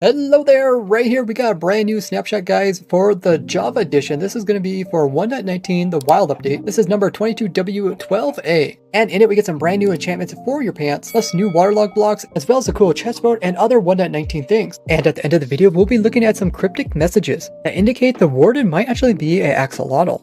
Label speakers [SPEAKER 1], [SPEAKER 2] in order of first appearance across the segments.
[SPEAKER 1] Hello there, right here we got a brand new snapshot guys for the Java edition. This is going to be for 1.19, the wild update. This is number 22W12A. And in it we get some brand new enchantments for your pants, plus new waterlog blocks, as well as a cool chest boat and other 1.19 things. And at the end of the video we'll be looking at some cryptic messages that indicate the warden might actually be a axolotl.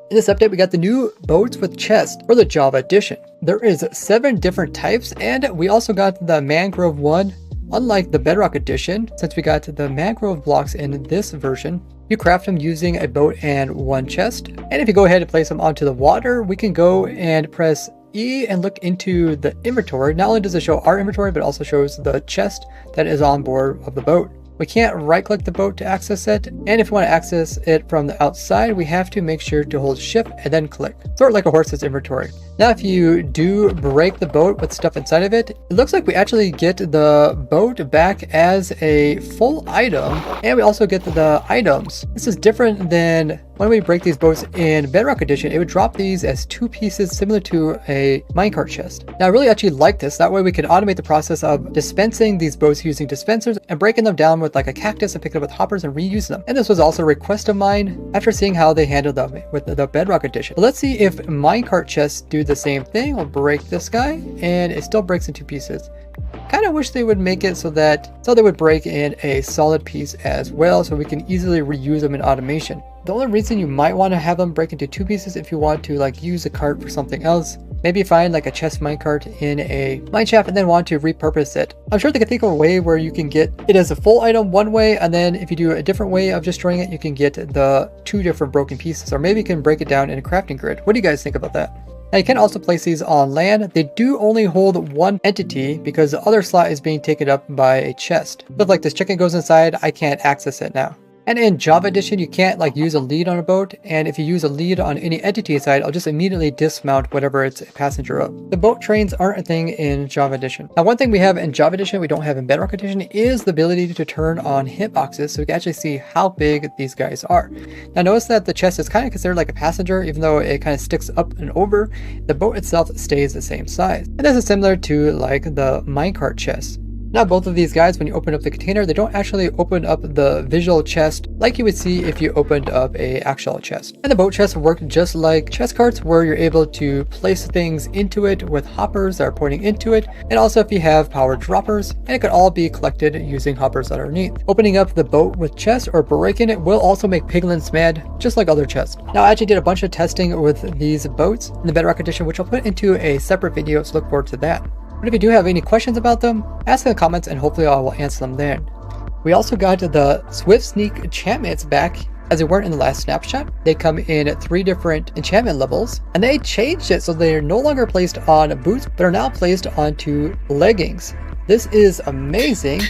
[SPEAKER 1] In this update, we got the new boats with chest for the Java edition. There is 7 different types, and we also got the mangrove one. Unlike the Bedrock edition, since we got the mangrove blocks in this version, you craft them using a boat and 1 chest. And if you go ahead and place them onto the water, we can go and press E and look into the inventory. Not only does it show our inventory, but it also shows the chest that is on board of the boat. We can't right click the boat to access it, and if we want to access it from the outside, we have to make sure to hold shift and then click, sort of like a horse's inventory. Now if you do break the boat with stuff inside of it, it looks like we actually get the boat back as a full item, and we also get the items. This is different than when we break these boats in Bedrock Edition. It would drop these as 2 pieces similar to a minecart chest. Now I really actually like this, that way we can automate the process of dispensing these boats using dispensers and breaking them down with like a cactus and picking up with hoppers and reuse them. And this was also a request of mine after seeing how they handled them with the Bedrock Edition. But let's see if minecart chests do the same thing. We'll break this guy and it still breaks in 2 pieces. Kind of wish they would make it so they would break in a solid piece as well, so we can easily reuse them in automation. The only reason you might want to have them break into 2 pieces if you want to like use a cart for something else. Maybe find like a chest minecart in a mineshaft and then want to repurpose it. I'm sure they could think of a way where you can get it as a full item one way, and then if you do a different way of destroying it, you can get the 2 different broken pieces, or maybe you can break it down in a crafting grid. What do you guys think about that? Now you can also place these on land. They do only hold 1 entity because the other slot is being taken up by a chest. But like this chicken goes inside, I can't access it now. And in Java Edition, you can't like use a lead on a boat, and if you use a lead on any entity inside, I'll just immediately dismount whatever it's a passenger of. The boat trains aren't a thing in Java Edition. Now one thing we have in Java Edition we don't have in Bedrock Edition is the ability to turn on hitboxes, so we can actually see how big these guys are. Now notice that the chest is kind of considered like a passenger, even though it kind of sticks up and over. The boat itself stays the same size. And this is similar to like the minecart chest. Now both of these guys, when you open up the container, they don't actually open up the visual chest like you would see if you opened up a actual chest. And the boat chest work just like chest carts, where you're able to place things into it with hoppers that are pointing into it, and also if you have power droppers, and it could all be collected using hoppers underneath. Opening up the boat with chests or breaking it will also make piglins mad, just like other chests. Now I actually did a bunch of testing with these boats in the Bedrock Edition, which I'll put into a separate video, so look forward to that. But if you do have any questions about them, ask in the comments and hopefully I will answer them then. We also got the Swift Sneak enchantments back as they weren't in the last snapshot. They come in 3 different enchantment levels, and they changed it so they are no longer placed on boots but are now placed onto leggings. This is amazing,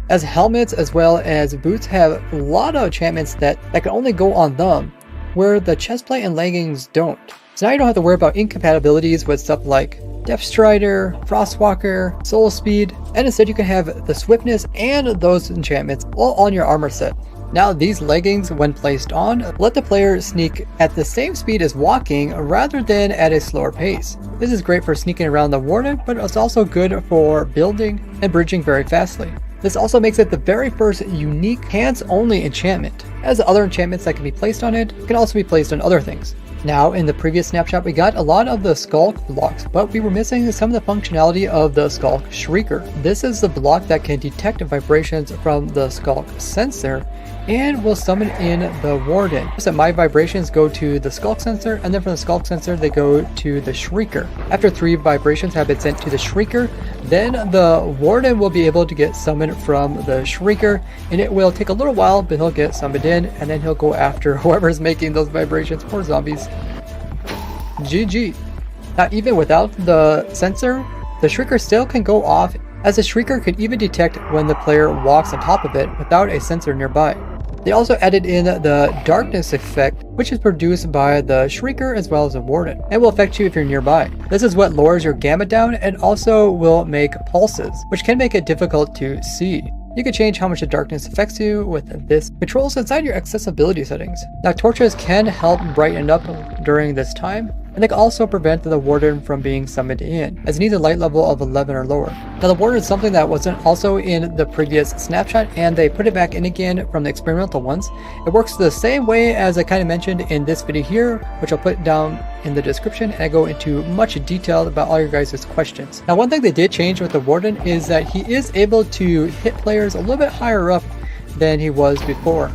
[SPEAKER 1] as helmets as well as boots have a lot of enchantments that can only go on them, where the chestplate and leggings don't. So now you don't have to worry about incompatibilities with stuff like Depth Strider, Frostwalker, Soul Speed, and instead you can have the swiftness and those enchantments all on your armor set. Now these leggings, when placed on, let the player sneak at the same speed as walking rather than at a slower pace. This is great for sneaking around the warden, but it's also good for building and bridging very fastly. This also makes it the very first unique hands-only enchantment, as the other enchantments that can be placed on it can also be placed on other things. Now in the previous snapshot we got a lot of the Skulk blocks, but we were missing some of the functionality of the Skulk Shrieker. This is the block that can detect vibrations from the Skulk sensor and will summon in the warden. So my vibrations go to the Skulk sensor, and then from the Skulk sensor they go to the Shrieker. After 3 vibrations have been sent to the Shrieker, then the warden will be able to get summoned from the Shrieker, and it will take a little while, but he'll get summoned in, and then he'll go after whoever's making those vibrations. Poor zombies. GG. Now even without the sensor, the Shrieker still can go off, as the Shrieker can even detect when the player walks on top of it without a sensor nearby. They also added in the darkness effect, which is produced by the Shrieker as well as the warden, and will affect you if you're nearby. This is what lowers your gamma down and also will make pulses, which can make it difficult to see. You can change how much the darkness affects you with this controls inside your accessibility settings. Now torches can help brighten up during this time, and they can also prevent the Warden from being summoned in, as it needs a light level of 11 or lower. Now the Warden is something that wasn't also in the previous snapshot, and they put it back in again from the experimental ones. It works the same way as I kind of mentioned in this video here, which I'll put down in the description, and I go into much detail about all your guys' questions. Now one thing they did change with the Warden is that he is able to hit players a little bit higher up than he was before.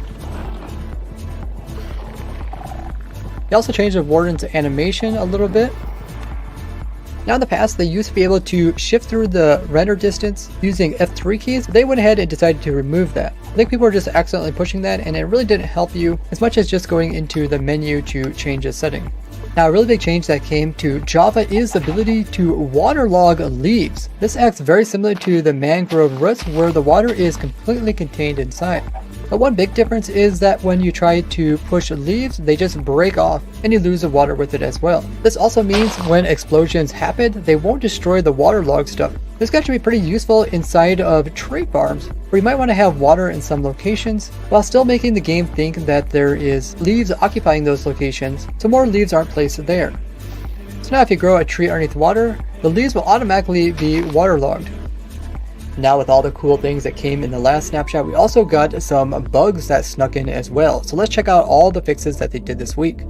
[SPEAKER 1] They also changed the Warden's animation a little bit. Now in the past, they used to be able to shift through the render distance using F3 keys. They went ahead and decided to remove that. I think people were just accidentally pushing that, and it really didn't help you as much as just going into the menu to change the setting. Now a really big change that came to Java is the ability to waterlog leaves. This acts very similar to the mangrove roots, where the water is completely contained inside. But one big difference is that when you try to push leaves, they just break off and you lose the water with it as well. This also means when explosions happen, they won't destroy the waterlogged stuff. This can actually be pretty useful inside of tree farms, where you might want to have water in some locations, while still making the game think that there is leaves occupying those locations, so more leaves aren't placed there. So now if you grow a tree underneath water, the leaves will automatically be waterlogged. Now with all the cool things that came in the last snapshot, we also got some bugs that snuck in as well. So let's check out all the fixes that they did this week.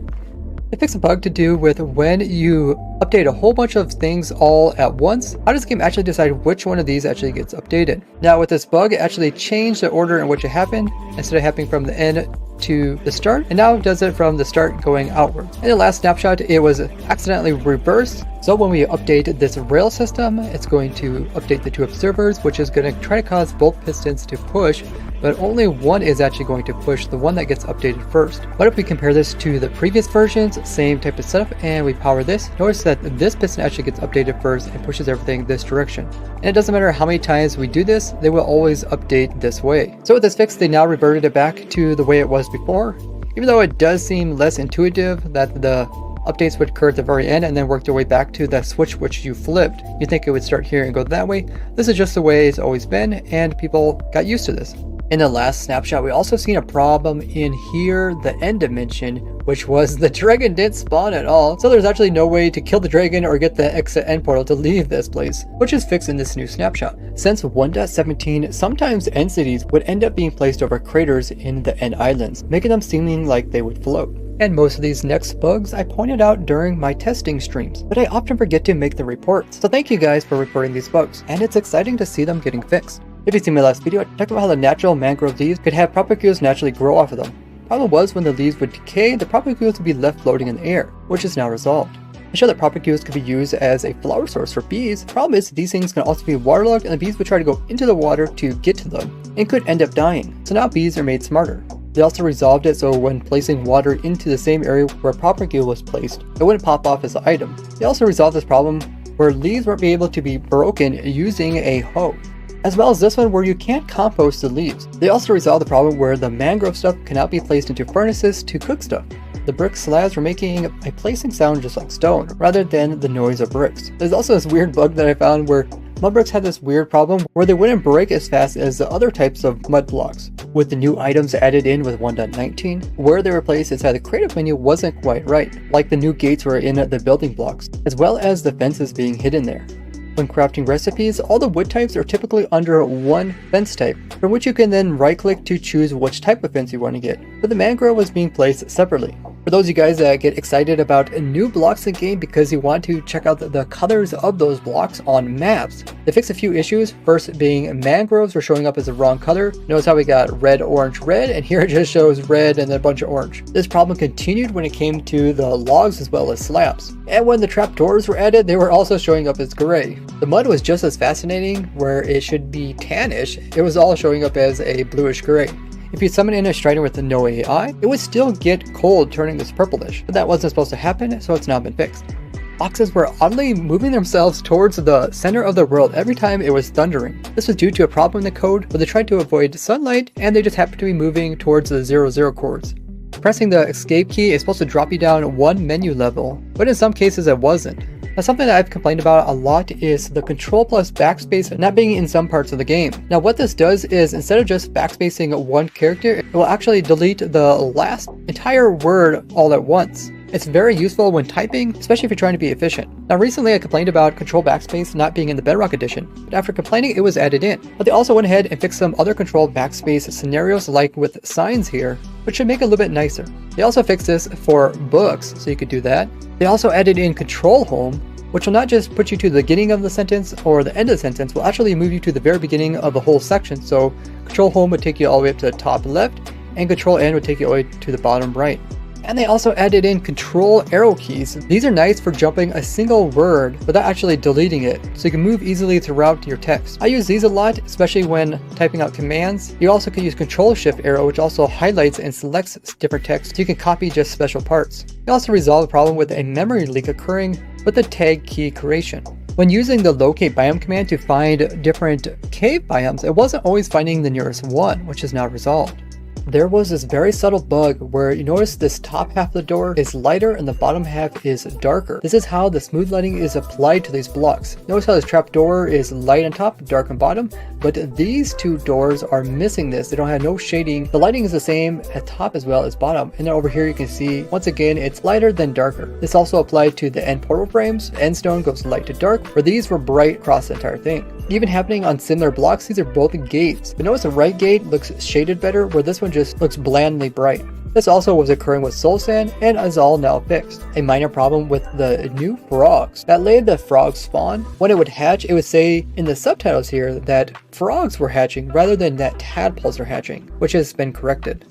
[SPEAKER 1] They fixed a bug to do with when you update a whole bunch of things all at once, how does the game actually decide which one of these actually gets updated? Now with this bug, it actually changed the order in which it happened, instead of happening from the end to the start, and now it does it from the start going outwards. In the last snapshot, it was accidentally reversed. So when we update this rail system, it's going to update the two observers, which is going to try to cause both pistons to push, but only one is actually going to push, the one that gets updated first. But if we compare this to the previous versions, same type of setup, and we power this, notice that this piston actually gets updated first and pushes everything this direction. And it doesn't matter how many times we do this, they will always update this way. So with this fix, they now reverted it back to the way it was before, even though it does seem less intuitive that the updates would occur at the very end and then work their way back to the switch which you flipped. You think it would start here and go that way. This is just the way it's always been, and people got used to this. In the last snapshot, we also seen a problem in here, the end dimension, which was the dragon didn't spawn at all. So there's actually no way to kill the dragon or get the exit end portal to leave this place, which is fixed in this new snapshot. Since 1.17, sometimes end cities would end up being placed over craters in the end islands, making them seeming like they would float. And most of these next bugs I pointed out during my testing streams, but I often forget to make the reports. So thank you guys for reporting these bugs, and it's exciting to see them getting fixed. If you see my last video, I talked about how the natural mangrove leaves could have propagules naturally grow off of them. Problem was, when the leaves would decay, the propagules would be left floating in the air, which is now resolved. I showed that propagules could be used as a flower source for bees. Problem is, these things can also be waterlogged, and the bees would try to go into the water to get to them, and could end up dying. So now bees are made smarter. They also resolved it so when placing water into the same area where a propagule was placed, it wouldn't pop off as an item. They also resolved this problem where leaves weren't able to be broken using a hoe, as well as this one where you can't compost the leaves. They also resolved the problem where the mangrove stuff cannot be placed into furnaces to cook stuff. The brick slabs were making a placing sound just like stone, rather than the noise of bricks. There's also this weird bug that I found where mud bricks had this weird problem where they wouldn't break as fast as the other types of mud blocks. With the new items added in with 1.19, where they were placed inside the creative menu wasn't quite right, like the new gates were in the building blocks, as well as the fences being hidden there. When crafting recipes, all the wood types are typically under one fence type, from which you can then right click to choose which type of fence you want to get, but the mangrove was being placed separately. For those of you guys that get excited about new blocks in game because you want to check out the colors of those blocks on maps, they fixed a few issues. First being mangroves were showing up as the wrong color. Notice how we got red, orange, red, and here it just shows red and then a bunch of orange. This problem continued when it came to the logs as well as slabs. And when the trapdoors were added, they were also showing up as gray. The mud was just as fascinating, where it should be tannish, it was all showing up as a bluish gray. If you summon in a Strider with no AI, it would still get cold, turning this purplish, but that wasn't supposed to happen, so it's now been fixed. Boxes were oddly moving themselves towards the center of the world every time it was thundering. This was due to a problem in the code where they tried to avoid sunlight and they just happened to be moving towards the 00 chords. Pressing the escape key is supposed to drop you down one menu level, but in some cases it wasn't. Now something that I've complained about a lot is the control plus backspace not being in some parts of the game. Now what this does is instead of just backspacing one character, it will actually delete the last entire word all at once. It's very useful when typing, especially if you're trying to be efficient. Now recently I complained about Control Backspace not being in the Bedrock Edition, but after complaining it was added in. But they also went ahead and fixed some other Control Backspace scenarios like with signs here, which should make it a little bit nicer. They also fixed this for books, so you could do that. They also added in Control Home, which will not just put you to the beginning of the sentence or the end of the sentence, will actually move you to the very beginning of the whole section. So Control Home would take you all the way up to the top left, and Control End would take you all the way to the bottom right. And they also added in control arrow keys. These are nice for jumping a single word without actually deleting it, so you can move easily throughout your text. I use these a lot, especially when typing out commands. You also can use control shift arrow, which also highlights and selects different text, so you can copy just special parts. You also resolve the problem with a memory leak occurring with the tag key creation. When using the locate biome command to find different cave biomes, it wasn't always finding the nearest one, which is now resolved. There was this very subtle bug where you notice this top half of the door is lighter and the bottom half is darker. This is how the smooth lighting is applied to these blocks. Notice how this trap door is light on top, dark on bottom, but these two doors are missing this. They don't have no shading. The lighting is the same at top as well as bottom. And then over here you can see, once again, it's lighter than darker. This also applied to the end portal frames. The end stone goes light to dark, where these were bright across the entire thing. Even happening on similar blocks, these are both gates. But notice the right gate looks shaded better, where this one just looks blandly bright. This also was occurring with Soul Sand and is all now fixed. A minor problem with the new frogs. That laid the frog spawn. When it would hatch, it would say in the subtitles here that frogs were hatching rather than that tadpoles are hatching, which has been corrected.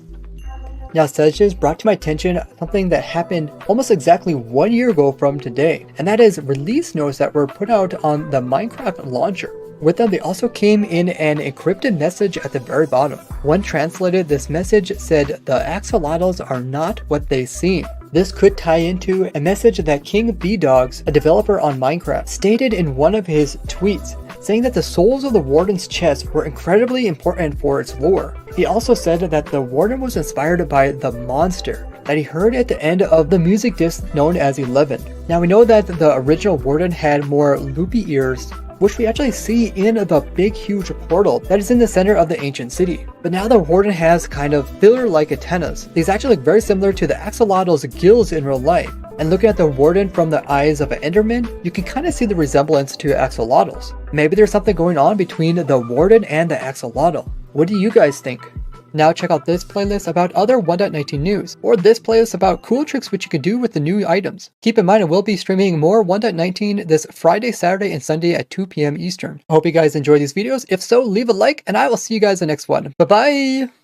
[SPEAKER 1] Now Sedges brought to my attention something that happened almost exactly 1 year ago from today, and that is release notes that were put out on the Minecraft launcher. With them, they also came in an encrypted message at the very bottom. When translated, this message said, "The axolotls are not what they seem." This could tie into a message that King B-Dogs, a developer on Minecraft, stated in one of his tweets, saying that the souls of the Warden's chest were incredibly important for its lore. He also said that the Warden was inspired by the monster that he heard at the end of the music disc known as 11. Now we know that the original Warden had more loopy ears, which we actually see in the big huge portal that is in the center of the ancient city. But now the Warden has kind of filler-like antennas. These actually look very similar to the axolotl's gills in real life. And looking at the Warden from the eyes of an Enderman, you can kind of see the resemblance to axolotls. Maybe there's something going on between the Warden and the axolotl. What do you guys think? Now check out this playlist about other 1.19 news, or this playlist about cool tricks which you can do with the new items. Keep in mind I will be streaming more 1.19 this Friday, Saturday, and Sunday at 2 p.m. Eastern. I hope you guys enjoy these videos. If so, leave a like, and I will see you guys in the next one. Bye-bye!